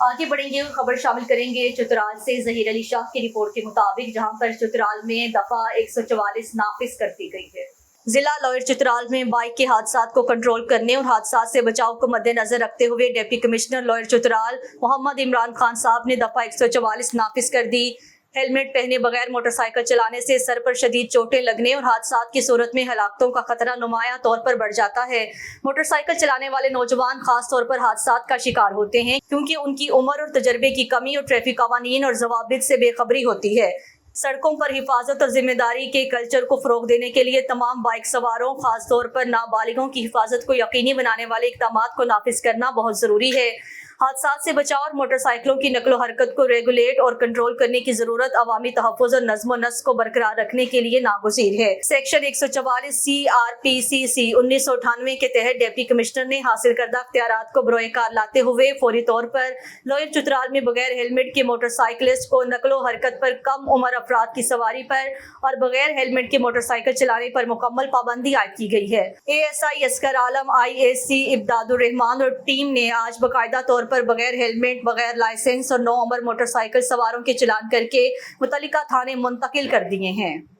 आगे बढ़ेंगे और खबर शामिल करेंगे चतराल से। जहीर अली शाह की रिपोर्ट के मुताबिक जहां पर चतराल में दफा 144 नाफिज कर दी गई है। जिला लॉयर चतराल में बाइक के हादसात को कंट्रोल करने और हादसात से बचाव को मद्देनजर रखते हुए deputy commissioner lower Chitral Mohammad Imran Khan साहब ने दफा 144 नाफिज कर दी। हेलमेट पहने बगैर मोटरसाइकिल चलाने से सर पर शदीद चोटें लगने और हादसात की सूरत में हलाकतों का खतरा नुमायां तौर पर बढ़ जाता है। मोटरसाइकिल चलाने वाले नौजवान खास तौर पर हादसात का शिकार होते हैं क्योंकि उनकी उम्र और तजर्बे की कमी और ट्रैफिक कवानीन और जवाबित से बेखबरी होती है। सड़कों पर हिफाजत और जिम्मेदारी के कल्चर को फरोग देने के लिए तमाम बाइक सवारों खास तौर पर नाबालिगों की हिफाजत को यकीनी बनाने वाले इक़दामात को नाफिज करना बहुत ज़रूरी है। हादसात से बचाव और मोटरसाइकिलों की नकलो हरकत को रेगुलेट और कंट्रोल करने की जरूरत अवामी तहफ़्फ़ुज़ और नज़्म व नस्क को बरकरार रखने के लिए नागुज़ीर है। सेक्शन 144 CRPCC 1998 के तहत डिप्टी कमिश्नर ने हासिल करदा इख्तियारात को बरोए कार लाते हुए फौरी तौर पर लॉयर चतराल में बगैर हेलमेट के मोटरसाइकिलिस्ट को नकलो हरकत पर, कम उम्र अफराद की सवारी पर और बगैर हेलमेट के मोटरसाइकिल चलाने पर मुकम्मल पाबंदी आयद की गई है। ASI अस्कर आलम, IAC इब्दादुर रहमान और टीम ने आज बाकायदा तौर पर बगैर हेलमेट, बगैर लाइसेंस और नो उम्र मोटरसाइकिल सवारों के चालान करके मुतल्लिका थाने मुंतकिल कर दिए हैं।